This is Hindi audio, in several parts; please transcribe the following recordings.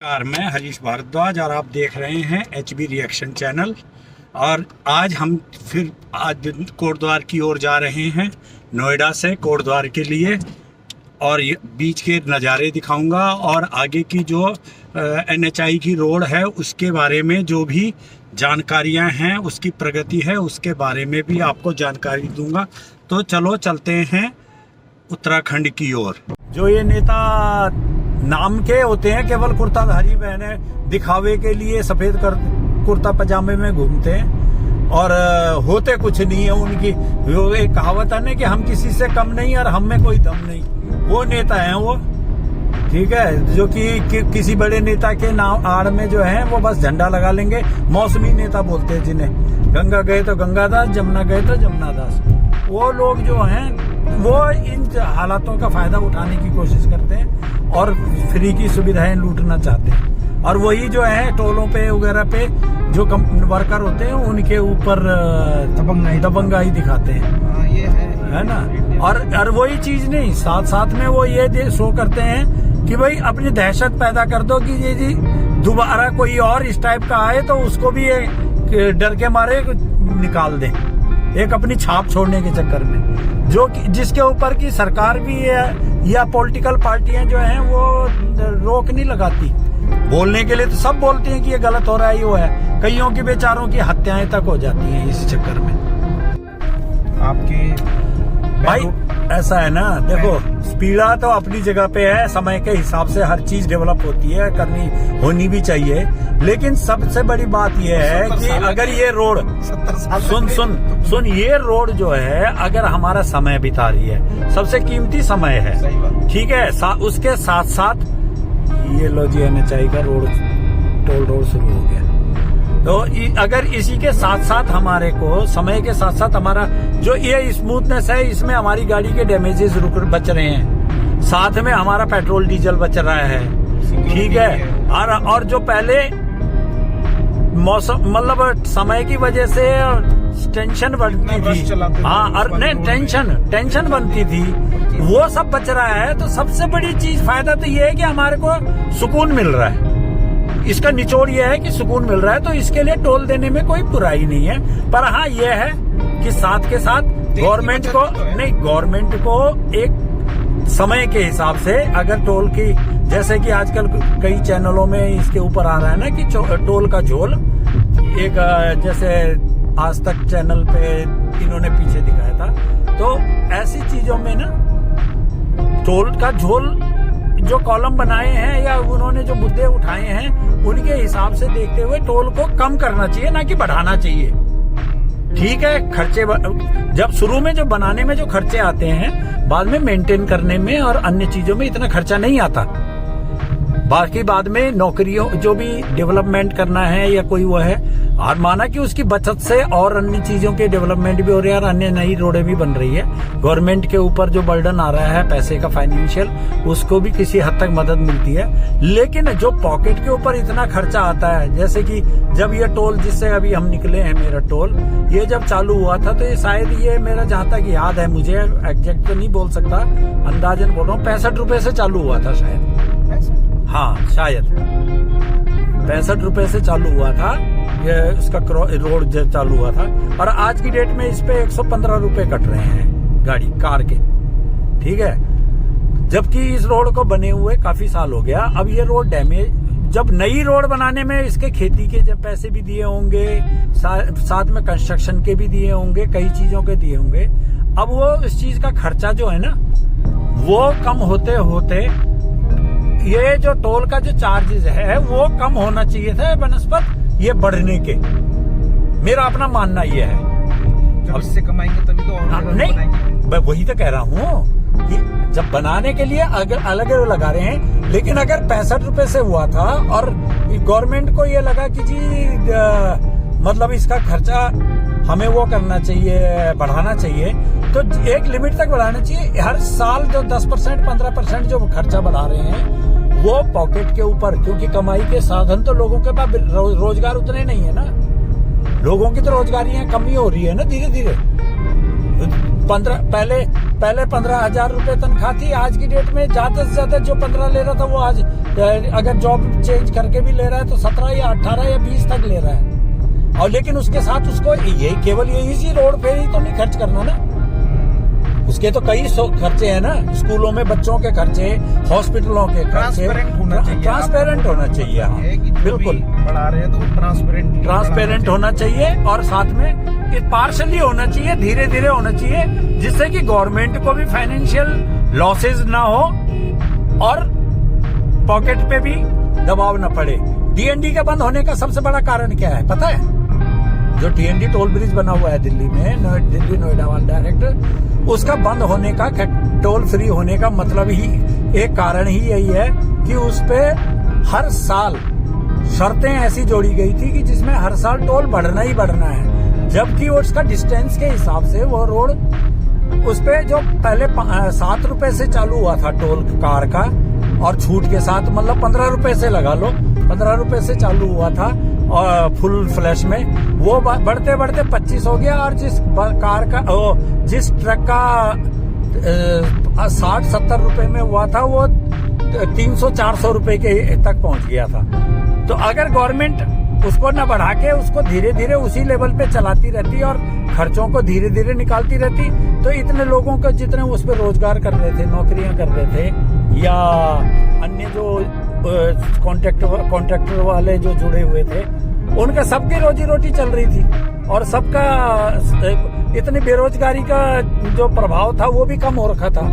नमस्कार, मैं हरीश भारद्वाज और आप देख रहे हैं एचबी रिएक्शन चैनल। और आज हम फिर कोटद्वार की ओर जा रहे हैं, नोएडा से कोटद्वार के लिए। और ये बीच के नज़ारे दिखाऊंगा और आगे की जो NHI की रोड है उसके बारे में जो भी जानकारियां हैं, उसकी प्रगति है, उसके बारे में भी आपको जानकारी दूंगा। तो चलो चलते हैं उत्तराखंड की ओर। जो ये नेता नाम के होते हैं, केवल कुर्ताधारी बहने दिखावे के लिए सफेद कुर्ता पजामे में घूमते हैं और होते कुछ नहीं है उनकी। वो एक कहावत है ना कि हम किसी से कम नहीं और हम में कोई दम नहीं, वो नेता हैं वो। ठीक है, जो कि किसी बड़े नेता के नाम आड़ में जो है वो बस झंडा लगा लेंगे। मौसमी नेता बोलते हैं जिन्हें। गंगा गए तो गंगादास, जमुना गए तो जमुनादास। वो लोग जो हैं वो इन हालातों का फायदा उठाने की कोशिश करते हैं और फ्री की सुविधाएं लूटना चाहते हैं। और वही जो है टोलों पे वगैरह पे जो वर्कर होते हैं उनके ऊपर दबंगाई दिखाते हैं। ये है ना। और वही चीज नहीं, साथ साथ में वो ये शो करते हैं कि भाई अपनी दहशत पैदा कर दो कि ये जी दोबारा कोई और इस टाइप का आए तो उसको भी ये डर के मारे निकाल दें, एक अपनी छाप छोड़ने के चक्कर में। जो जिसके ऊपर की सरकार भी है या पॉलिटिकल पार्टियां जो हैं वो रोक नहीं लगाती। बोलने के लिए तो सब बोलते हैं कि ये गलत हो रहा है, ये वो है। कईयों की बेचारों की हत्याएं तक हो जाती हैं इस चक्कर में। आपकी भाई ऐसा है ना, देखो पीड़ा तो अपनी जगह पे है, समय के हिसाब से हर चीज डेवलप होती है, करनी होनी भी चाहिए। लेकिन सबसे बड़ी बात यह है कि अगर ये रोड सुन ये रोड जो है अगर हमारा समय बिता रही है, सबसे कीमती समय है, ठीक है। उसके साथ साथ ये लो जी NHI का रोड, टोल रोड शुरू हो गया। तो अगर इसी के साथ साथ हमारे को समय के साथ साथ हमारा जो ये स्मूथनेस है, इसमें हमारी गाड़ी के डैमेजेस बच रहे हैं, साथ में हमारा पेट्रोल डीजल बच रहा है, ठीक है। और जो पहले मौसम मतलब समय की वजह से टेंशन बनती थी, हाँ, और नहीं टेंशन बनती थी, वो सब बच रहा है। तो सबसे बड़ी चीज फायदा तो ये है कि हमारे को सुकून मिल रहा है। इसका निचोड़ ये है कि सुकून मिल रहा है, तो इसके लिए टोल देने में कोई बुराई नहीं है। पर हाँ ये है कि साथ के साथ गवर्नमेंट को एक समय के हिसाब से अगर टोल की, जैसे कि आजकल कई चैनलों में इसके ऊपर आ रहा है ना कि टोल का झोल, एक जैसे आज तक चैनल पे इन्होंने पीछे दिखाया था। तो ऐसी चीजों में ना टोल का झोल जो कॉलम बनाए हैं या उन्होंने जो मुद्दे उठाए हैं उनके हिसाब से देखते हुए टोल को कम करना चाहिए, ना कि बढ़ाना चाहिए। ठीक है, खर्चे जब शुरू में जो बनाने में जो खर्चे आते हैं, बाद में मेंटेन करने में और अन्य चीजों में इतना खर्चा नहीं आता। बाकी बाद में नौकरियों जो भी डेवलपमेंट करना है या कोई वो है, और माना कि उसकी बचत से और अन्य चीजों के डेवलपमेंट भी हो रहे हैं और अन्य नई रोडें भी बन रही है। गवर्नमेंट के ऊपर जो बर्डन आ रहा है पैसे का, फाइनेंशियल, उसको भी किसी हद तक मदद मिलती है। लेकिन जो पॉकेट के ऊपर इतना खर्चा आता है, जैसे कि जब ये टोल जिससे अभी हम निकले हैं, मेरा टोल ये जब चालू हुआ था तो ये शायद ये मेरा जहां तक याद है, मुझे एग्जैक्ट तो नहीं बोल सकता, अंदाजन बोल रहा हूँ, 65 रुपए से चालू हुआ था शायद। हाँ शायद 65 रुपए से चालू हुआ था ये, उसका रोड जब चालू हुआ था। और आज की डेट में इस पे 115 रुपए कट रहे हैं गाड़ी कार के, ठीक है। जबकि इस रोड को बने हुए काफी साल हो गया। अब ये रोड डैमेज, जब नई रोड बनाने में इसके खेती के जब पैसे भी दिए होंगे, साथ में कंस्ट्रक्शन के भी दिए होंगे, कई चीजों के दिए होंगे। अब वो इस चीज का खर्चा जो है ना वो कम होते होते ये जो टोल का जो चार्जेस है वो कम होना चाहिए था बनस्पत ये बढ़ने के। मेरा अपना मानना ये है। जब इससे कमाएंगे तभी तो और नहीं, मैं वही तो कह रहा हूँ कि जब बनाने के लिए अलग अलग लगा रहे हैं, लेकिन अगर 65 रुपए से हुआ था और गवर्नमेंट को ये लगा कि जी मतलब इसका खर्चा हमें वो करना चाहिए, बढ़ाना चाहिए, तो एक लिमिट तक बढ़ाना चाहिए। हर साल जो 10% 15% जो खर्चा बढ़ा रहे हैं वो पॉकेट के ऊपर, क्योंकि कमाई के साधन तो लोगों के पास रोजगार उतने नहीं है ना, लोगों की तो रोजगारियां कमी हो रही है ना धीरे धीरे। पहले 15,000 रुपए तनख्वाह थी। आज की डेट में ज्यादा से ज्यादा जो 15 ले रहा था वो आज अगर जॉब चेंज करके भी ले रहा है तो 17 या 18 या 20 तक ले रहा है। और लेकिन उसके साथ उसको यही केवल यही सी रोड पे ही तो नहीं खर्च करना ना, उसके तो कई खर्चे हैं ना, स्कूलों में बच्चों के खर्चे, हॉस्पिटलों के खर्चे। ट्रांसपेरेंट होना चाहिए। हाँ, बिल्कुल बढ़ा रहे हैं तो ट्रांसपेरेंट होना चाहिए और साथ में पार्शली होना चाहिए, धीरे धीरे होना चाहिए, जिससे कि गवर्नमेंट को भी फाइनेंशियल लॉसेज ना हो और पॉकेट पे भी दबाव न पड़े। डीएनडी के बंद होने का सबसे बड़ा कारण क्या है पता है? जो टीएनडी टोल ब्रिज बना हुआ है दिल्ली में, दिल्ली नोएडा वाला डायरेक्ट, उसका बंद होने का, टोल फ्री होने का मतलब ही एक कारण ही यही है कि उस पे हर साल शर्तें ऐसी जोड़ी गई थी कि जिसमें हर साल टोल बढ़ना ही बढ़ना है, जबकि उसका डिस्टेंस के हिसाब से वो रोड उस पे जो पहले 7 रुपए से चालू हुआ था टोल कार का, और छूट के साथ मतलब 15 रुपए से लगा लो, 15 रुपए से चालू हुआ था और फुल फ्लैश में, वो बढ़ते बढ़ते 25 हो गया। और जिस कार का जिस ट्रक का 60-70 रुपए में हुआ था वो 300-400 रुपए के तक पहुंच गया था। तो अगर गवर्नमेंट उसको न बढ़ा के उसको धीरे धीरे उसी लेवल पे चलाती रहती और खर्चों को धीरे धीरे निकालती रहती, तो इतने लोगों को जितने उस पर रोजगार कर रहे थे, नौकरियां कर रहे थे, या अन्य जो कॉन्ट्रैक्टर वाले जो जुड़े हुए थे, उनका सबकी रोजी रोटी चल रही थी और सबका इतनी बेरोजगारी का जो प्रभाव था वो भी कम हो रखा था।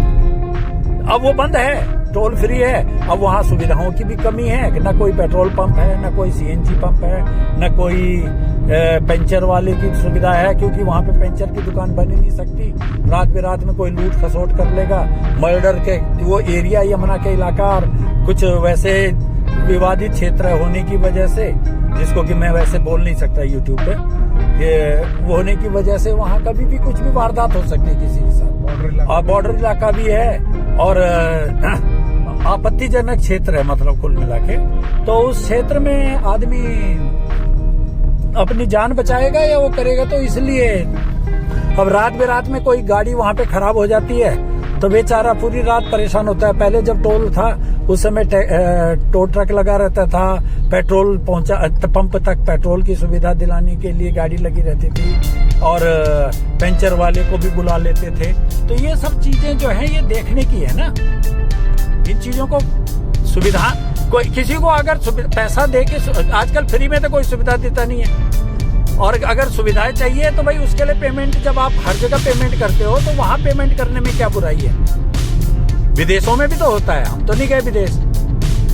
अब वो बंद है, टोल फ्री है, अब वहाँ सुविधाओं की भी कमी है कि न कोई पेट्रोल पंप है, न कोई सीएनजी पंप है, न कोई पंचर वाले की सुविधा है, क्योंकि वहाँ पे पंचर की दुकान बन ही नहीं सकती। रात बेरात में कोई लूट खसोट कर लेगा, मर्डर के वो एरिया यमुना के इलाका और कुछ वैसे विवादित क्षेत्र होने की वजह से, जिसको कि मैं वैसे बोल नहीं सकता यूट्यूब पे, ये वो होने की वजह से वहाँ कभी भी कुछ भी वारदात हो सकती है किसी के साथ। और बॉर्डर इलाका भी है और आपत्तिजनक क्षेत्र है, मतलब कुल मिला के। तो उस क्षेत्र में आदमी अपनी जान बचाएगा या वो करेगा? तो इसलिए अब रात बेरात में कोई गाड़ी वहां पे खराब हो जाती है तो बेचारा पूरी रात परेशान होता है। पहले जब टोल था उस समय टो ट्रक लगा रहता था, पेट्रोल पहुंचा पंप तक पेट्रोल की सुविधा दिलाने के लिए गाड़ी लगी रहती थी और पंचर वाले को भी बुला लेते थे। तो ये सब चीजें जो है ये देखने की है ना, इन चीजों को सुविधा कोई किसी को अगर पैसा दे के, आजकल फ्री में तो कोई सुविधा देता नहीं है, और अगर सुविधाएं चाहिए तो भाई उसके लिए पेमेंट, जब आप हर जगह पेमेंट करते हो तो वहां पेमेंट करने में क्या बुराई है? विदेशों में भी तो होता है, हम तो नहीं गए विदेश,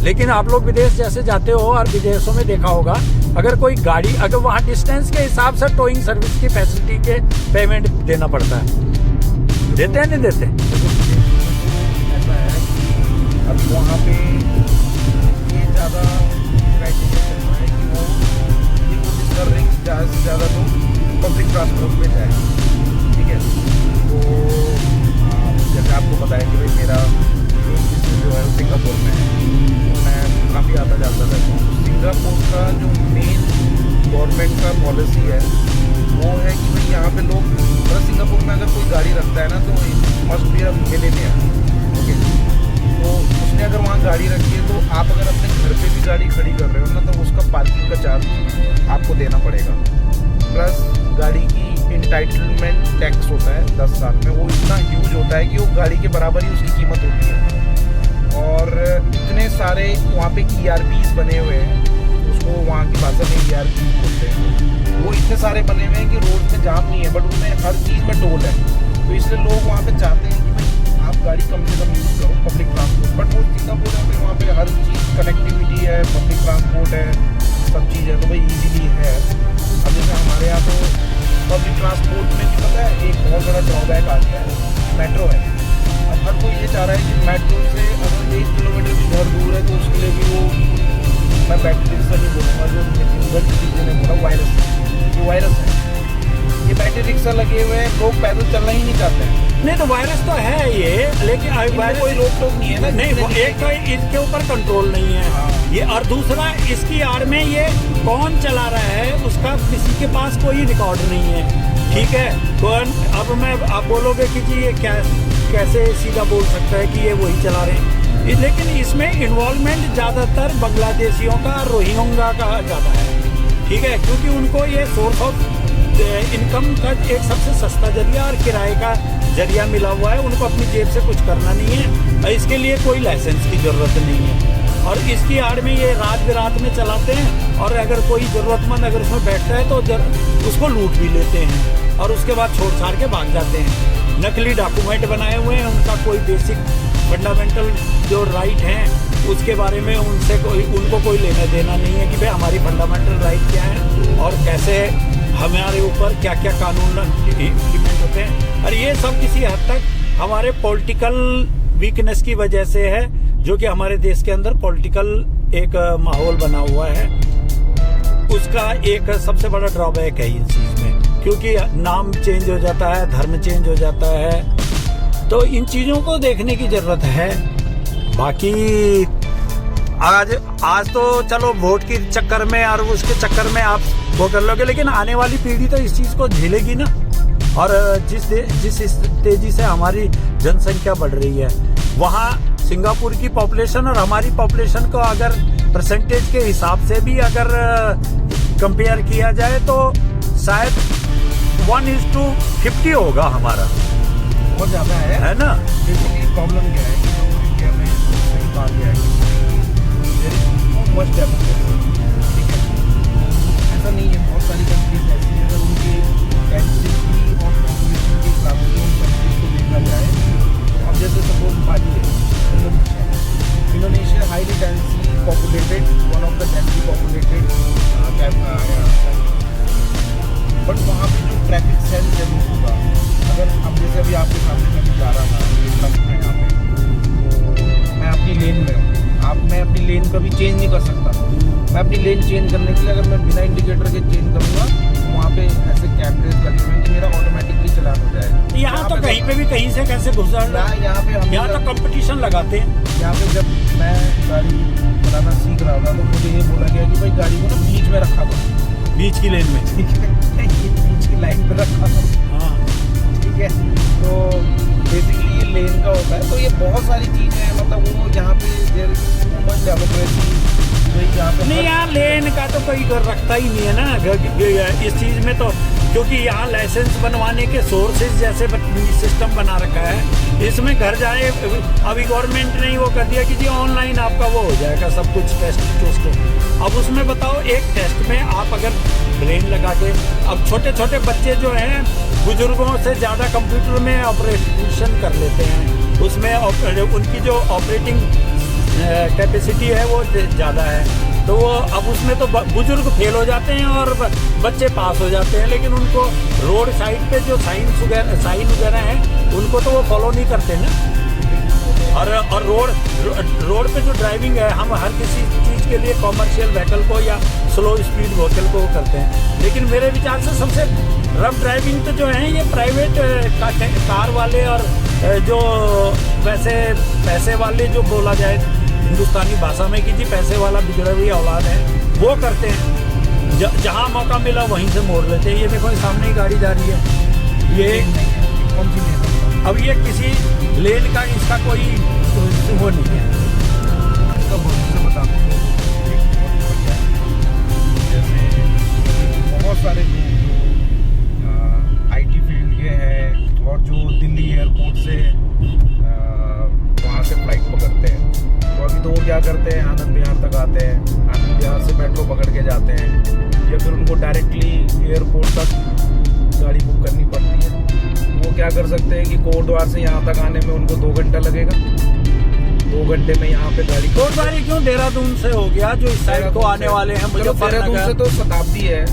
लेकिन आप लोग विदेश जैसे जाते हो और विदेशों में देखा होगा, अगर कोई गाड़ी, अगर वहां डिस्टेंस के हिसाब से टोइंग सर्विस की फैसिलिटी के पेमेंट देना पड़ता है। देते हैं नहीं देते? ऐसा है अब वहाँ पे ये ज़्यादा क्राइटेरिया चल रहा है कि वो ये कोशिश कर रहे हैं कि ज़्यादा से ज़्यादा लोग पब्लिक ट्रांसपोर्ट पे जाए, ठीक है। तो जैसे आपको पता है कि भाई मेरा जो है सिंगापुर में है, तो मैं काफ़ी आता जाता रहता हूँ। सिंगापुर का जो मेन गवर्नमेंट का पॉलिसी है वो है कि भाई यहाँ पे लोग, मतलब सिंगापुर में अगर कोई गाड़ी रखता है ना तो must be a millionaire, okay. तो उसने अगर वहाँ गाड़ी रखी है तो आप अगर अपने घर पे भी गाड़ी खड़ी कर रहे हो ना तो उसका पार्किंग का चार्ज आपको देना पड़ेगा, प्लस गाड़ी की इंटाइटलमेंट टैक्स होता है 10 साल में, वो इतना ह्यूज होता है कि वो गाड़ी के बराबर ही उसकी कीमत होती है। और इतने सारे वहाँ पे ERPs बने हुए हैं, उसको वहाँ की भाषा में ERP बोलते हैं, वो इतने सारे बने हुए हैं कि रोड में जाम नहीं है, बट उनमें हर चीज़ में टोल है। तो इसलिए लोग वहाँ पे चाहते हैं कि भाई आप गाड़ी कम से कम यूज़ करो पब्लिक ट्रांसपोर्ट, बट वो सिंगापुर है, वहाँ पे हर चीज़ कनेक्टिविटी है, पब्लिक ट्रांसपोर्ट है, सब चीज़ है, तो भाई ईजीली है। अब जैसे हमारे यहाँ तो पब्लिक ट्रांसपोर्ट में भी पता है एक बहुत बड़ा ड्रॉबैक आ गया है, मेट्रो है। अब हर कोई ये चाह रहा है कि मेट्रो से अगर 1 किलोमीटर भी घर दूर है तो उसके लिए भी वो, मैं बैटरी रिक्शा नहीं बोलूँगा, जो चीज़ें ने बोला वायरस, ये वायरस है, ये बैटरी रिक्शा लगे हुए हैं, लोग पैदल चलना ही नहीं चाहते हैं। नहीं तो वायरस तो है ये, लेकिन कोई रोक टोक नहीं है ना। नहीं, वो एक तो इसके ऊपर कंट्रोल नहीं है। हाँ। ये, और दूसरा इसकी आड़ में ये कौन चला रहा है उसका किसी के पास कोई रिकॉर्ड नहीं है। ठीक है। तो अब मैं आप बोलोगे कि जी ये क्या कैसे सीधा बोल सकता है कि ये वही चला रहे हैं, लेकिन इसमें इन्वॉल्वमेंट ज़्यादातर बांग्लादेशियों का, रोहिंग्या का ज़्यादा है। ठीक है, क्योंकि उनको ये सोर्स ऑफ इनकम का एक सबसे सस्ता जरिया और किराए का जरिया मिला हुआ है। उनको अपनी जेब से कुछ करना नहीं है और इसके लिए कोई लाइसेंस की ज़रूरत नहीं है। और इसकी आड़ में ये रात बिरात में चलाते हैं और अगर कोई ज़रूरतमंद अगर उसमें बैठता है तो उसको लूट भी लेते हैं और उसके बाद छोड़ छाड़ के भाग जाते हैं। नकली डॉक्यूमेंट बनाए हुए हैं, उनका कोई बेसिक फंडामेंटल जो राइट हैं उसके बारे में उनको कोई लेना देना नहीं है कि भाई हमारी फंडामेंटल राइट क्या है और कैसे हमारे ऊपर क्या क्या कानून इम्प्लीमेंट होते हैं। और ये सब किसी हद तक हमारे पॉलिटिकल वीकनेस की वजह से है, जो कि हमारे देश के अंदर पॉलिटिकल एक माहौल बना हुआ है। उसका एक सबसे बड़ा ड्रॉबैक है इस चीज में, क्योंकि नाम चेंज हो जाता है, धर्म चेंज हो जाता है। तो इन चीजों को देखने की जरूरत है। बाकी आज तो चलो वोट के चक्कर में और उसके चक्कर में आप वो कर लोगे, लेकिन आने वाली पीढ़ी तो इस चीज को झेलेगी ना। और जिस तेजी से हमारी जनसंख्या बढ़ रही है, वहाँ सिंगापुर की पॉपुलेशन और हमारी पॉपुलेशन को अगर परसेंटेज के हिसाब से भी अगर कंपेयर किया जाए तो शायद 1:50 होगा हमारा, बहुत ज्यादा है ना। बेसिकली प्रॉब्लम क्या है कि जो इंडिया में सही बात है there is too much development. ठीक है, ऐसा नहीं है, बहुत सारी कंट्रीज ऐसी हैं अगर उनकी डेंसिटी और पॉपुलेशन के हिसाब से उन कंट्रीज को देखा जाए तो अब जैसे सपोज बाली है, Indonesia highly densely populated, one of the densely populated, but वहाँ पे जो ट्रैफिक सेंस है लोगों का, अगर अब जैसे अभी आपके सामने मैं भी जा रहा था, है यहाँ पे, तो मैं अपनी लेन में हूँ, मैं अपनी लेन कभी चेंज नहीं कर सकता। मैं अपनी लेन चेंज करने के लिए अगर मैं बिना इंडिकेटर के चेंज करूँगा तो वहाँ पे ऐसे कैमरेज लगे हुए हैं कि मेरा ऑटोमेटिकली चलान हो जाएगा। यहाँ तो कहीं पे भी कहीं से कैसे घुस जाना, यहाँ तो कंपटीशन लगाते हैं। यहाँ पे जब मैं गाड़ी चलाना सीख रहा था तो मुझे ये बोला गया कि भाई गाड़ी को ना बीच में रखा दो, बीच की लेन में, ठीक है, बीच की लाइन पे रखा दो। हाँ ठीक है, तो बेसिकली ये लेन का होता है। तो ये बहुत सारी चीज़ें हैं, मतलब वो यहाँ पे डेमोक्रेसी नहीं, यहाँ लेन का तो कोई कर रखता ही नहीं है ना इस चीज में। तो क्योंकि यहाँ लाइसेंस बनवाने के सोर्सेज जैसे सिस्टम बना रखा है, इसमें घर जाए अभी गवर्नमेंट ने वो कर दिया कि जी ऑनलाइन आपका वो हो जाएगा सब कुछ टेस्ट। अब उसमें बताओ एक टेस्ट में आप अगर ब्रेन लगा के, अब छोटे छोटे बच्चे जो हैं बुजुर्गों से ज़्यादा कंप्यूटर में ऑपरेशन कर लेते हैं, उसमें उनकी जो ऑपरेटिंग कैपेसिटी है वो ज़्यादा है। तो वो अब उसमें तो बुजुर्ग फेल हो जाते हैं और बच्चे पास हो जाते हैं, लेकिन उनको रोड साइड पे जो साइन वगैरह हैं उनको तो वो फॉलो नहीं करते ना। और रोड पे जो ड्राइविंग है, हम हर किसी चीज़ के लिए कॉमर्शियल व्हीकल को या स्लो स्पीड व्हीकल को करते हैं, लेकिन मेरे विचार से सबसे रफ ड्राइविंग तो जो है ये प्राइवेट कार वाले और जो वैसे पैसे वाले जो बोला जाए हिंदुस्तानी भाषा में कि जी पैसे वाला बिगड़ा हुई औलाद है, वो करते हैं। जहाँ मौका मिला वहीं से मोड़ लेते हैं। ये देखो सामने ही गाड़ी जा रही है, ये कौन सी लेन? अब ये किसी लेन का इसका कोई वो नहीं है। तो बता दूँ, बहुत सारे लोग IT फील्ड के हैं और जो दिल्ली एयरपोर्ट से वहाँ से फ्लाइट पकड़ते हैं, तो अभी तो वो क्या करते हैं, आनंद विहार तक आते हैं, आनंद विहार से मेट्रो पकड़ के जाते हैं, या फिर उनको डायरेक्टली एयरपोर्ट तक गाड़ी बुक करनी पड़ती है। वो क्या कर सकते हैं कि कोटद्वार से यहाँ तक आने में उनको 2 घंटा लगेगा, 2 घंटे में यहाँ पे गाड़ी। कोटद्वार क्यों देहरादून से हो गया, जो इस साइड को आने वाले हैं देहरादून से तो शताब्दी है,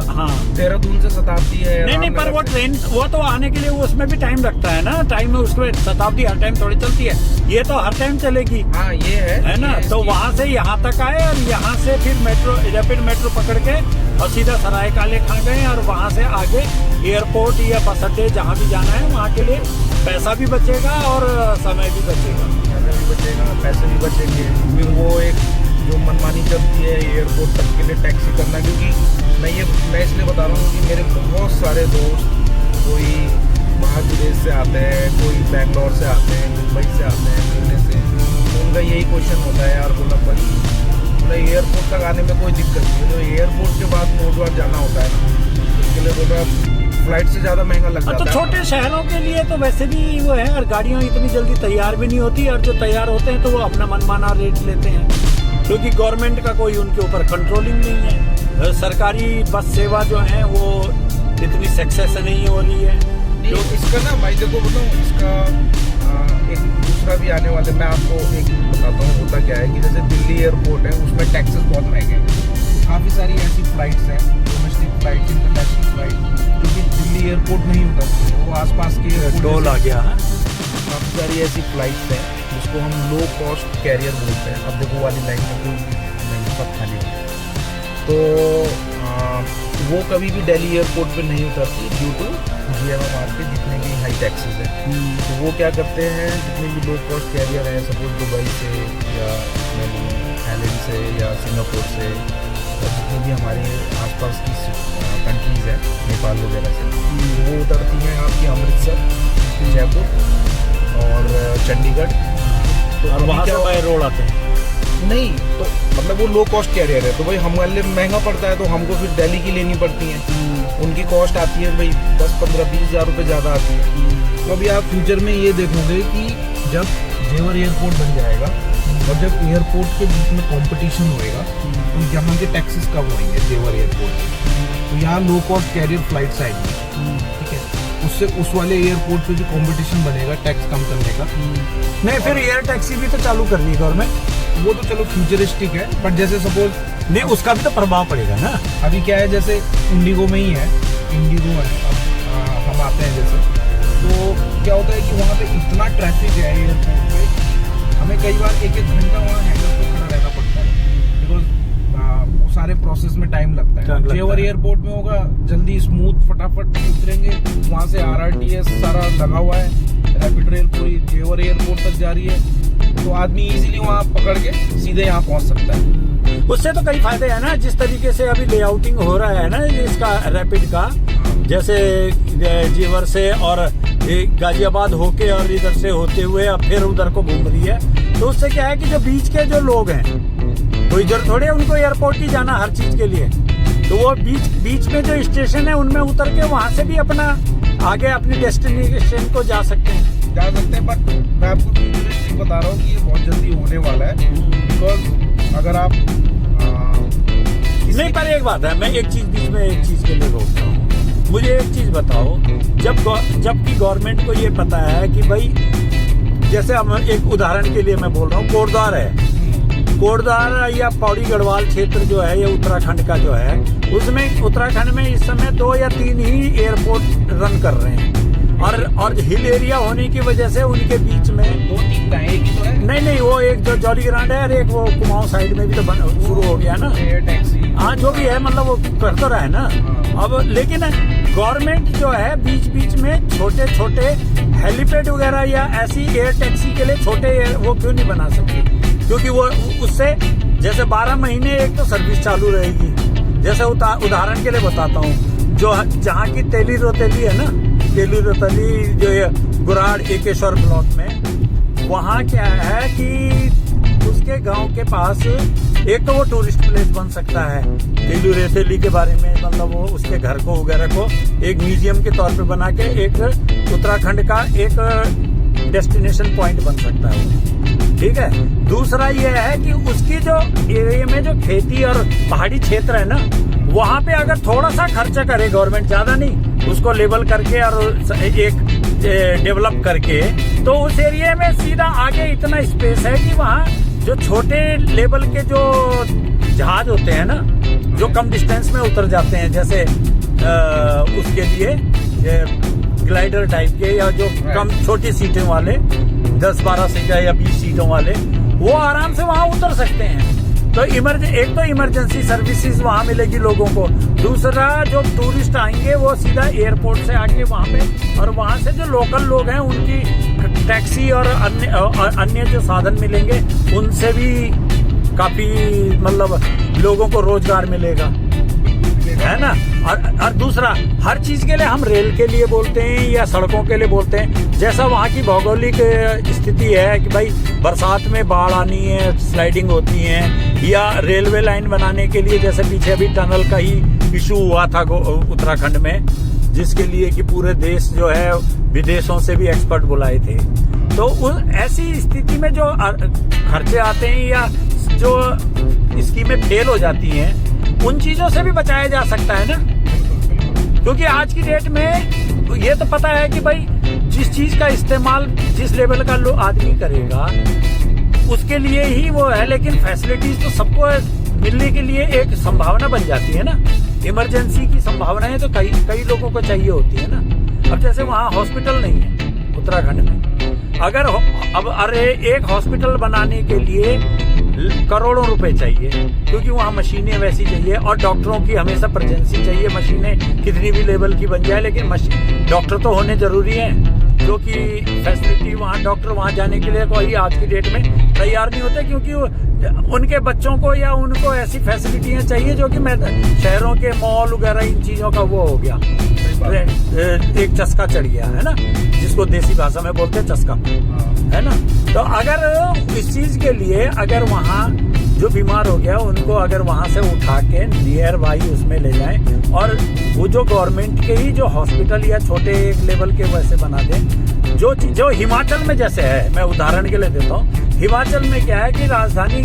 हाँ देहरादून से शताब्दी है। नहीं पर वो ट्रेन वो तो आने के लिए उसमें भी टाइम लगता है ना, टाइम में उसमें शताब्दी हर टाइम थोड़ी चलती है, ये तो हर टाइम चलेगी। हाँ ये है ना, तो वहाँ से यहाँ तक आए और यहाँ से फिर मेट्रो रैपिड मेट्रो पकड़ के और सीधा सराय काले खा गए और वहाँ से आगे एयरपोर्ट या बस अड्डे जहाँ भी जाना है वहाँ के लिए पैसा भी बचेगा और समय भी बचेगा, पैसे भी बचेंगे। फिर वो एक जो मनमानी चलती है एयरपोर्ट तक के लिए टैक्सी करना, क्योंकि मैं इसलिए बता रहा हूँ कि मेरे बहुत सारे दोस्त कोई बाहर विदेश से आते हैं, कोई बेंगलोर से आते हैं, मुंबई से आते हैं, पुणे से, तो उनका यही क्वेश्चन होता है यार बोला भाई बोला एयरपोर्ट तक आने में कोई दिक्कत नहीं है, जो एयरपोर्ट के बाद कोर्ट जाना होता है ना उसके लिए बोला फ्लाइट से ज़्यादा महंगा लग जाता तो है। छोटे शहरों के लिए तो वैसे भी वो है, और गाड़ियाँ इतनी जल्दी तैयार भी नहीं होती, और जो तैयार होते हैं तो वो अपना मनमाना रेट लेते हैं, क्योंकि गवर्नमेंट का कोई उनके ऊपर कंट्रोलिंग नहीं है। सरकारी बस सेवा जो है वो इतनी सक्सेस नहीं हो रही है। तो इसका ना भाई देखो बताऊँ, इसका एक दूसरा भी आने वाले, मैं आपको एक बताता हूँ होता क्या है कि जैसे दिल्ली एयरपोर्ट है उसमें टैक्सेस बहुत महंगे हैं। काफ़ी सारी ऐसी फ्लाइट्स हैं, डोमेस्टिक फ्लाइट, इंटरनेशनल फ्लाइट, जो कि दिल्ली एयरपोर्ट नहीं उतरती है, वो आसपास के टोल आ गया है। काफ़ी सारी ऐसी फ्लाइट्स हैं जिसको हम लो कॉस्ट कैरियर बोलते हैं। अब देखो वाली लाइन में कोई नहीं, सब खाली है, तो वो कभी भी दिल्ली एयरपोर्ट पे नहीं उतरती ड्यू टू GMR के जितने भी हाई टैक्सेस हैं। तो वो क्या करते हैं, जितने भी लो कॉस्ट कैरियर हैं, सपोज दुबई से या थाईलैंड से या सिंगापुर से, और जितनी भी हमारे आसपास की कंट्रीज़ हैं, नेपाल वगैरह से, वो उतरती हैं आपकी अमृतसर, जयपुर और चंडीगढ़। तो और वहाँ से बाय रोड आते हैं नहीं, तो मतलब वो लो कॉस्ट कैरियर है, तो भाई हमारे लिए महंगा पड़ता है, तो हमको फिर दिल्ली की लेनी पड़ती है। उनकी कॉस्ट आती है भाई 10-15-20 हज़ार रुपये ज़्यादा आती है। तो अभी आप फ्यूचर में ये देखोगे कि जब जेवर एयरपोर्ट बन जाएगा और जब एयरपोर्ट के बीच में कंपटीशन होएगा, तो यहाँ के टैक्सेस कम होंगे जेवर एयरपोर्ट, तो यहाँ लो कॉस्ट कैरियर फ्लाइट्स आएंगी, ठीक है। उससे उस वाले एयरपोर्ट पे जो कंपटीशन बनेगा टैक्स कम करने का, नहीं, फिर एयर टैक्सी भी तो चालू करनी है गवर्नमेंट। वो तो चलो फ्यूचरिस्टिक है, बट जैसे सपोज नहीं, उसका भी तो प्रभाव पड़ेगा ना। अभी क्या है, जैसे इंडिगो में ही है, इंडिगो है, अब हम आते हैं जैसे, तो क्या होता है कि वहाँ पे इतना ट्रैफिक है एयरपोर्ट पे, हमें कई बार 1-1 घंटा वहाँ हैंगर पे खड़ा रहना पड़ता है, बिकॉज वो सारे प्रोसेस में टाइम लगता है। जेवर एयरपोर्ट में होगा जल्दी स्मूथ फटाफट उतरेंगे, वहाँ से RRTS सारा लगा हुआ है, रैपिड रेल पूरी जेवर एयरपोर्ट तक जा रही है, तो आदमी इजीली वहाँ पकड़ के सीधे यहाँ पहुँच सकता है। उससे तो कई फायदे हैं ना, जिस तरीके से अभी लेआउटिंग हो रहा है ना इसका रैपिड का, जैसे जेवर से और गाजियाबाद होके और इधर से होते हुए अब फिर उधर को घूम रही है, तो उससे क्या है कि जो बीच के जो लोग हैं, कोई जरूर थोड़े उनको एयरपोर्ट ही जाना हर चीज के लिए, तो वो बीच में जो स्टेशन है उनमें उतर के वहाँ से भी अपना आगे अपनी डेस्टिनेशन को जा सकते हैं। बट मैं आपको फ्यूचरिस्टिक बता रहा हूँ कि ये बहुत जल्दी होने वाला है, बिकॉज अगर आप नहीं, पर एक बात है, मैं एक चीज बीच में एक चीज के लिए बोलता हूँ, मुझे एक चीज बताओ, जबकि गवर्नमेंट को ये पता है कि भाई, जैसे हम एक उदाहरण के लिए मैं बोल रहा हूँ, कोटद्वार है, कोटद्वार या पौड़ी गढ़वाल क्षेत्र जो है, ये उत्तराखंड का जो है, उसमें उत्तराखंड में इस समय 2 या 3 ही एयरपोर्ट रन कर रहे हैं, और हिल एरिया होने की वजह से उनके बीच में 2-3 का एक ही तो है। नहीं, वो एक जो जॉली ग्रांड है और एक वो कुमाऊं साइड में भी तो शुरू हो गया ना, एयर टैक्सी, हाँ, जो भी है, मतलब वो कर तो रहा है ना। अब लेकिन गवर्नमेंट जो है बीच में छोटे छोटे हेलीपैड वगैरह या ऐसी एयर टैक्सी के लिए छोटे वो क्यों नहीं बना सकती, क्योंकि वो उससे जैसे 12 महीने एक तो सर्विस चालू रहेगी। जैसे उदाहरण के लिए बताता हूँ, जो जहाँ की तेली रोतेली है ना, तेली रोतेली जो ये गुराड़ एकेश्वर ब्लॉक में, वहाँ क्या है कि उसके गांव के पास एक तो वो टूरिस्ट प्लेस बन सकता है, तेलू रेतेली के बारे में, मतलब वो उसके घर को वगैरह को एक म्यूजियम के तौर पे बना के एक उत्तराखंड का एक डेस्टिनेशन पॉइंट बन सकता है, ठीक है। दूसरा ये है कि उसकी जो एरिया में जो खेती और पहाड़ी क्षेत्र है ना, वहाँ पे अगर थोड़ा सा खर्चा करे गवर्नमेंट, ज्यादा नहीं, उसको लेवल करके और एक डेवलप करके, तो उस एरिया में सीधा आगे इतना स्पेस है कि वहाँ जो छोटे लेवल के जो जहाज होते हैं ना, जो कम डिस्टेंस में उतर जाते हैं, जैसे उसके लिए ग्लाइडर टाइप के, या जो कम छोटी सीटें वाले 10-12 सीटें या 20 सीटों वाले, वो आराम से वहाँ उतर सकते हैं। तो एक तो इमरजेंसी सर्विसेज वहाँ मिलेगी लोगों को, दूसरा जो टूरिस्ट आएंगे वो सीधा एयरपोर्ट से आके वहाँ पे, और वहाँ से जो लोकल लोग हैं उनकी टैक्सी और अन्य जो साधन मिलेंगे, उनसे भी काफी मतलब लोगों को रोजगार मिलेगा, है ना। और दूसरा, हर चीज के लिए हम रेल के लिए बोलते हैं या सड़कों के लिए बोलते हैं, जैसा वहाँ की भौगोलिक स्थिति है कि भाई बरसात में बाढ़ आनी है, स्लाइडिंग होती है, या रेलवे लाइन बनाने के लिए जैसे पीछे अभी टनल का ही इशू हुआ था उत्तराखंड में, जिसके लिए कि पूरे देश जो है विदेशों से भी एक्सपर्ट बुलाए थे। तो ऐसी स्थिति में जो खर्चे आते हैं या जो स्कीमें फेल हो जाती हैं, उन चीजों से भी बचाया जा सकता है ना। क्योंकि आज की डेट में ये तो पता है कि भाई जिस चीज का इस्तेमाल जिस लेवल का लोग आदमी करेगा उसके लिए ही वो है, लेकिन फैसिलिटीज तो सबको मिलने के लिए एक संभावना बन जाती है ना। इमरजेंसी की संभावनाएं तो कई लोगों को चाहिए होती है ना। अब जैसे वहाँ हॉस्पिटल नहीं है उत्तराखंड में, अगर अब अरे एक हॉस्पिटल बनाने के लिए करोड़ों रुपए चाहिए, क्योंकि वहाँ मशीनें वैसी चाहिए और डॉक्टरों की हमेशा प्रेजेंसी चाहिए। मशीनें कितनी भी लेवल की बन जाए, लेकिन डॉक्टर तो होने जरूरी है, क्योंकि फैसिलिटी वहाँ डॉक्टर वहाँ जाने के लिए कोई आज की डेट में तैयार नहीं होते, क्योंकि उनके बच्चों को या उनको ऐसी फैसिलिटियाँ चाहिए जो कि शहरों के मॉल वगैरह इन चीजों का वो हो गया, एक चस्का चढ़ गया है ना, जिसको देसी भाषा में बोलते हैं चस्का, है ना। तो अगर इस चीज के लिए अगर वहाँ जो बीमार हो गया उनको अगर वहाँ से उठा के नियर बाई उसमें ले जाएं, और वो जो गवर्नमेंट के ही जो हॉस्पिटल या छोटे एक लेवल के वैसे बना दें, जो हिमाचल में जैसे है, मैं उदाहरण के लिए देता हूँ। हिमाचल में क्या है कि राजधानी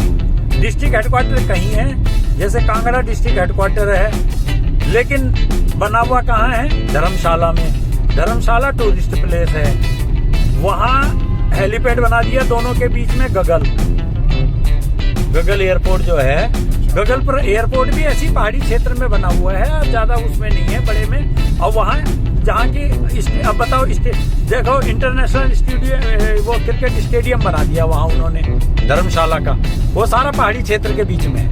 डिस्ट्रिक्ट हेडक्वार्टर कहीं है, जैसे कांगड़ा डिस्ट्रिक्ट हेडक्वार्टर है, लेकिन बना हुआ कहाँ है? धर्मशाला में। धर्मशाला टूरिस्ट प्लेस है, वहाँ हेलीपैड बना दिया दोनों के बीच में। गगल एयरपोर्ट जो है, गगल पर एयरपोर्ट भी ऐसी पहाड़ी क्षेत्र में बना हुआ है, ज्यादा उसमें नहीं है बड़े में। और वहाँ जहाँ की अब बताओ देखो इंटरनेशनल स्टेडियम, वो क्रिकेट स्टेडियम बना दिया वहाँ उन्होंने धर्मशाला का, वो सारा पहाड़ी क्षेत्र के बीच में है।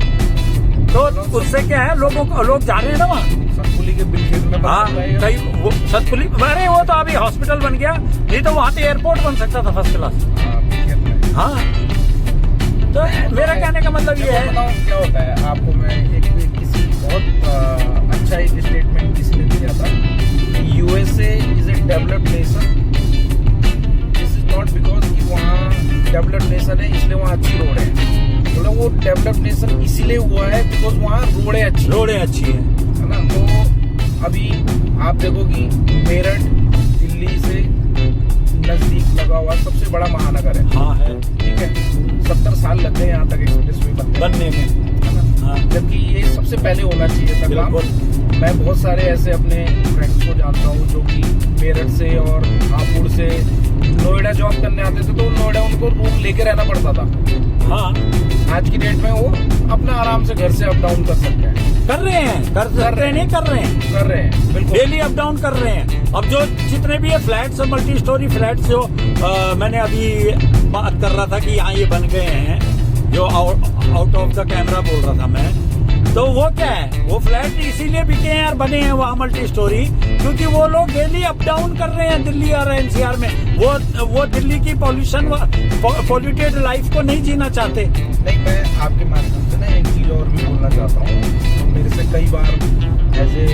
तो उससे क्या है, लोग जा रहे हैं ना वहाँ। सतपुली के बिल्कुल में, हाँ कई वो सतपुली, अरे वो तो अभी हॉस्पिटल बन गया, नहीं तो वहाँ तो एयरपोर्ट बन सकता था फर्स्ट क्लास। हाँ, तो मेरा कहने का मतलब ये है, बताऊं क्या होता है आपको। मैं किसी बहुत अच्छा एक स्टेटमेंट किसी ने दिया था, USA is a developed nation, this is not because कि वहाँ डेवलप्ड नेशन है इसलिए वहाँ अच्छी रोड है। तो वो डेवलप्ड नेशन इसीलिए हुआ है बिकॉज वहाँ रोडें अच्छी है ना। तो अभी आप देखो कि मेरठ दिल्ली से नजदीक लगा हुआ सबसे बड़ा महानगर है। हाँ है, ठीक है। 70 साल लग गए यहाँ तक एक्सप्रेसवे बनने में, है ना। हाँ। जबकि ये सबसे पहले होना चाहिए था काम। मैं बहुत सारे ऐसे अपने फ्रेंड्स को जानता हूँ जो कि मेरठ से और हापुड़ से नोएडा जॉब करने आते थे, तो नोएडा उनको रूम लेके रहना पड़ता था। हाँ, आज की डेट में वो अपना आराम से घर से अप डाउन कर सकते हैं। कर रहे हैं बिल्कुल डेली अप डाउन कर रहे हैं। अब जो जितने भी ये फ्लैट्स, मल्टी स्टोरी फ्लैट्स जो मैंने अभी बात कर रहा था कि यहाँ ये बन गए हैं, जो आउट ऑफ द कैमरा बोल रहा था मैं, तो वो क्या है, वो फ्लैट इसीलिए बिके हैं और बने हैं वहाँ मल्टी स्टोरी, क्योंकि वो लोग डेली अप डाउन कर रहे हैं दिल्ली और एनसीआर में। वो दिल्ली की पॉल्यूटेड लाइफ को नहीं जीना चाहते। नहीं, मैं आपके माध्यम से ना एक चीज और भी बोलना चाहता हूँ। तो मेरे से कई बार ऐसे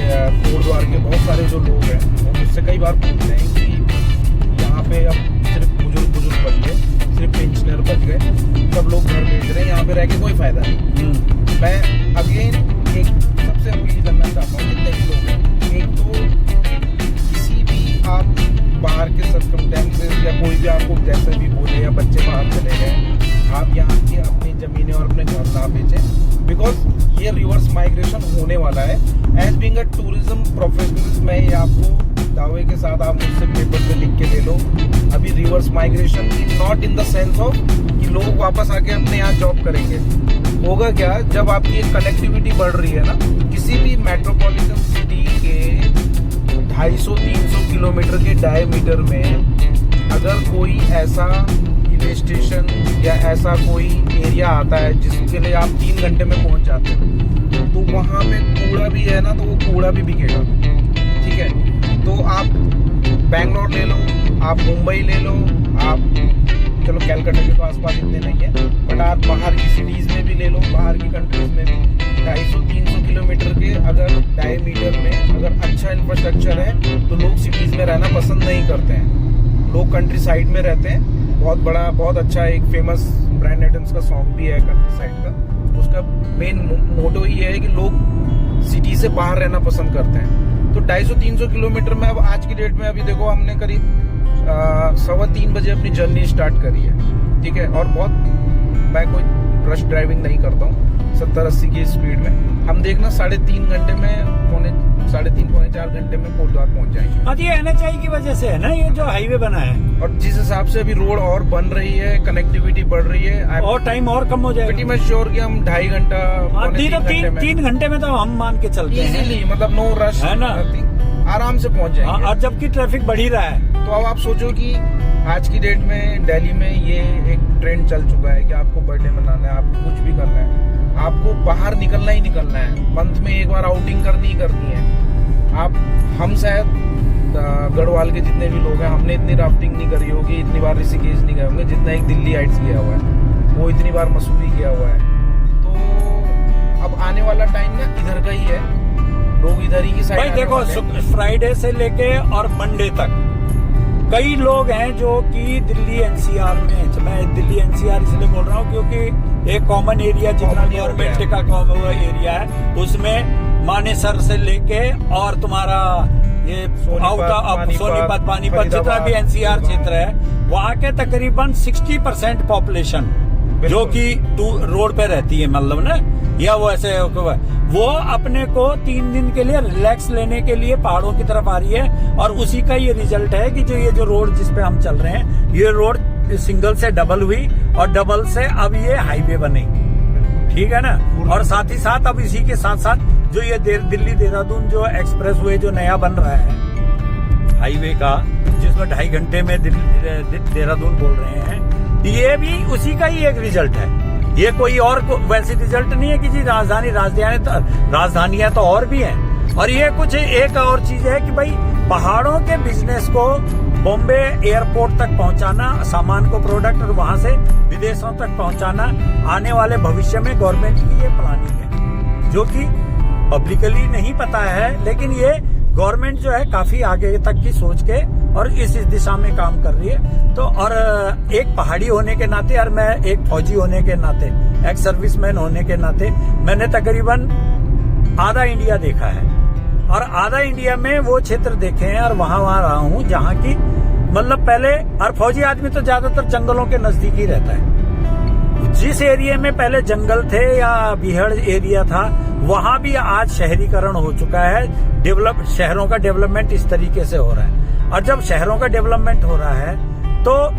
कोटद्वार के बहुत सारे जो लोग हैं वो मुझसे कई बार पूछते हैं कि यहाँ पे अब सिर्फ बुजुर्ग बच गए, सिर्फ पेंशनर बच गए, सब लोग घर भेज रहे हैं, यहाँ पे रह के कोई फायदा नहीं। मैं अगेन एक सबसे अपील करना चाहता हूँ, जितने भी लोग हैं, एक तो किसी भी आप बाहर के सर्कमस्टेंसेस या कोई भी आपको जैसे भी बोले या बच्चे बाहर चले गए, आप यहाँ की अपनी ज़मीनें और अपने घर ना बेचें, बिकॉज ये रिवर्स माइग्रेशन होने वाला है। As being a tourism professional, मैं ये आपको दावे के साथ, आप मुझसे पेपर पे लिख के ले लो, अभी reverse migration not in the sense of कि लोग वापस आके अपने यहाँ जॉब करेंगे। होगा क्या, जब आपकी कनेक्टिविटी बढ़ रही है ना, किसी भी मेट्रोपॉलिटन सिटी के 250-300 किलोमीटर के डायमीटर में अगर कोई ऐसा हिल स्टेशन या ऐसा कोई एरिया आता है जिसके लिए आप 3 घंटे में पहुंच जाते हो, तो वहाँ पे कूड़ा भी है ना, तो वो कूड़ा भी बिकेगा। ठीक है, तो आप बैंगलोर ले लो, आप मुंबई ले लो, आप चलो कैलकाटा के तो आसपास इतने नहीं है, बट आप बाहर की सिटीज में भी ले लो, बाहर की कंट्रीज में भी 250-300 किलोमीटर के अगर डायमीटर में अगर अच्छा इंफ्रास्ट्रक्चर है तो लोग सिटीज में रहना पसंद नहीं करते हैं, लोग कंट्री साइड में रहते हैं। बहुत अच्छा एक फेमस ब्रायन एडम्स का सॉन्ग भी है कंट्री साइड का, उसका मेन मोटो ये है कि लोग सिटी से बाहर रहना पसंद करते हैं। तो 250-300 किलोमीटर में अब आज की डेट में अभी देखो हमने करीब 3:15 बजे अपनी जर्नी स्टार्ट करी है, ठीक है। और मैं कोई रश ड्राइविंग नहीं करता हूँ, 70-80 की स्पीड में हम देखना 3.5 घंटे में पौने 4 घंटे में कोटद्वार पहुंच जाएंगे। हाँ, ये NHI की वजह से है ना, ये जो हाईवे बना है। और जिस हिसाब से अभी रोड और बन रही है, कनेक्टिविटी बढ़ रही है, और टाइम और कम हो जाएगा। pretty much sure कि हम 2.5 घंटा 3 घंटे में तो हम मान के चलते हैं इजीली, मतलब नो रश है ना, आराम से पहुंच जाएंगे। और जबकि ट्रैफिक बढ़ ही रहा है। तो अब आप सोचो कि आज की डेट में दिल्ली में ये एक ट्रेंड चल चुका है कि आपको बर्थडे मनाना है, आपको कुछ भी करना है, आपको बाहर निकलना ही निकलना है, मंथ में एक बार आउटिंग करनी ही करनी है। हम शायद गढ़वाल के जितने भी लोग हैं, हमने इतनी राफ्टिंग नहीं करी होगी, इतनी बार ऋषिकेश नहीं गए होंगे जितना एक दिल्ली हाइट्स गया हुआ है, वो इतनी बार मसूरी गया हुआ है। तो अब आने वाला टाइम ना इधर का ही है, लोग इधर ही की साइड। भाई देखो, फ्राइडे से लेके और मंडे तक कई लोग हैं जो कि दिल्ली NCR में, मैं दिल्ली NCR इसलिए बोल रहा हूँ क्योंकि एक कॉमन एरिया जितना गवर्नमेंट का कॉमन एरिया है उसमें मानेसर से लेके और तुम्हारा ये सोनीपत पानीपत जितना भी NCR क्षेत्र है, वहाँ के तकरीबन 60% पॉपुलेशन जो कि रोड पे रहती है, मतलब ना, या वो ऐसे वो अपने को 3 दिन के लिए रिलैक्स लेने के लिए पहाड़ों की तरफ आ रही है। और उसी का ये रिजल्ट है कि ये जो रोड जिस पे हम चल रहे हैं, ये रोड सिंगल से डबल हुई और डबल से अब ये हाईवे बनी, ठीक है ना। और साथ ही साथ अब इसी के साथ साथ जो ये दिल्ली देहरादून जो एक्सप्रेस वे जो नया बन रहा है हाईवे का, जिसमें 2.5 घंटे में देहरादून बोल रहे हैं, ये भी उसी का ही एक रिजल्ट है। ये कोई और वैसी रिजल्ट नहीं है कि जी राजधानियां तो और भी हैं। और ये कुछ एक और चीज है कि भाई पहाड़ों के बिजनेस को बॉम्बे एयरपोर्ट तक पहुंचाना, सामान को, प्रोडक्ट, और वहां से विदेशों तक पहुंचाना आने वाले भविष्य में गवर्नमेंट की ये प्लानिंग है, जो कि पब्लिकली नहीं पता है, लेकिन ये गवर्नमेंट जो है काफी आगे तक की सोच के और इस दिशा में काम कर रही है। तो और एक पहाड़ी होने के नाते और मैं एक फौजी होने के नाते, एक सर्विसमैन होने के नाते, मैंने तकरीबन आधा इंडिया देखा है और आधा इंडिया में वो क्षेत्र देखे हैं और वहां रहा हूँ जहाँ की मतलब पहले, और फौजी आदमी तो ज्यादातर जंगलों के नजदीक ही रहता है। जिस एरिया में पहले जंगल थे या बिहड़ एरिया था, वहां भी आज शहरीकरण हो चुका है। शहरों का डेवलपमेंट इस तरीके से हो रहा है। और जब शहरों का डेवलपमेंट हो रहा है तो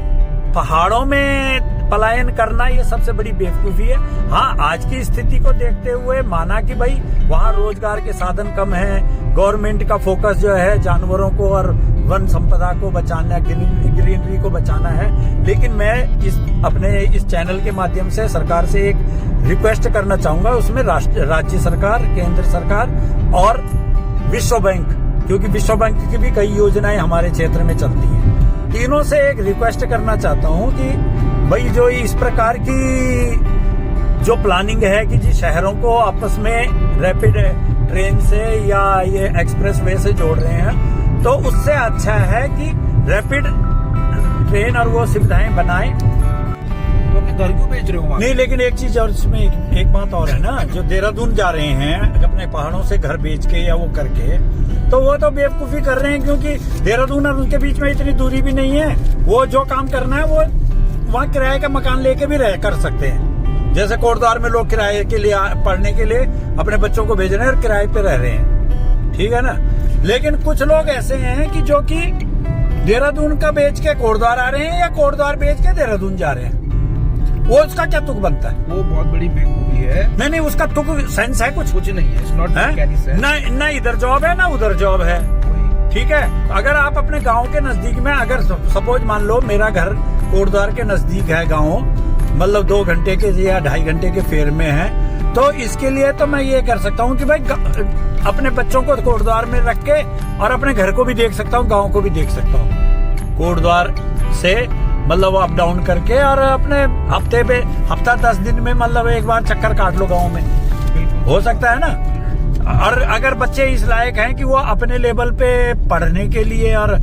पहाड़ों में पलायन करना ये सबसे बड़ी बेवकूफी है। हाँ, आज की स्थिति को देखते हुए माना कि भाई वहाँ रोजगार के साधन कम है, गवर्नमेंट का फोकस जो है जानवरों को और वन संपदा को बचाना, ग्रीनरी को बचाना है। लेकिन मैं अपने इस चैनल के माध्यम से सरकार से एक रिक्वेस्ट करना चाहूंगा, उसमें राज्य सरकार, केंद्र सरकार और विश्व बैंक, क्योंकि विश्व बैंक की भी कई योजनाएं हमारे क्षेत्र में चलती हैं, तीनों से एक रिक्वेस्ट करना चाहता हूं कि भाई जो इस प्रकार की जो प्लानिंग है कि जी शहरों को आपस में रैपिड ट्रेन से या ये एक्सप्रेस वे से जोड़ रहे हैं, तो उससे अच्छा है कि रैपिड ट्रेन और वो सुविधाएं बनाएं। तो अपने घर क्यों बेच रहे हो? नहीं, लेकिन एक चीज और इसमें एक बात और है ना, जो देहरादून जा रहे हैं अपने पहाड़ों से घर बेच के या वो करके, तो वो तो बेवकूफी कर रहे हैं, क्योंकि देहरादून और उनके बीच में इतनी दूरी भी नहीं है। वो जो काम करना है वो वहाँ किराए का मकान लेके भी कर सकते हैं। जैसे कोटद्वार में लोग किराए के लिए पढ़ने के लिए अपने बच्चों को भेज रहे हैं और किराए पे रह रहे हैं, ठीक है ना। लेकिन कुछ लोग ऐसे हैं कि जो कि देहरादून का बेच के कोटद्वार आ रहे हैं या कोटद्वार बेच के देहरादून जा रहे हैं। वो उसका क्या तुक बनता है? वो बहुत बड़ी बेवकूफी है। नहीं, उसका तुक सेंस है कुछ नहीं है। ना इधर जॉब है ना उधर जॉब है, ठीक है। अगर आप अपने गांव के नजदीक में, अगर सपोज मान लो मेरा घर कोटद्वार के नजदीक है, गांव मतलब 2 घंटे के या 2.5 घंटे के फेर में है, तो इसके लिए तो मैं ये कर सकता हूँ कि भाई अपने बच्चों को कोटद्वार में रख के और अपने घर को भी देख सकता हूँ, गाँव को भी देख सकता हूँ। कोटद्वार से मतलब अप डाउन करके, और अपने हफ्ता 10 दिन में मतलब एक बार चक्कर काट लो गाँव में, हो सकता है ना। और अगर बच्चे इस लायक हैं कि वो अपने लेवल पे पढ़ने के लिए और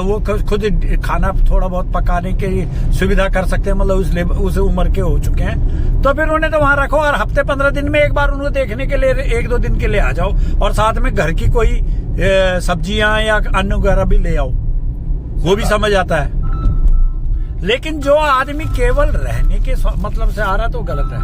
वो खुद खाना थोड़ा बहुत पकाने की सुविधा कर सकते हैं, मतलब उस उम्र के हो चुके हैं, तो फिर उन्हें तो वहां रखो और हफ्ते 15 दिन में एक बार उनको देखने के लिए 1-2 दिन के लिए आ जाओ, और साथ में घर की कोई सब्जियां या अन्न वगैरह भी ले आओ, वो भी समझ आता है। लेकिन जो आदमी केवल रहने के मतलब से आ रहा है तो गलत है।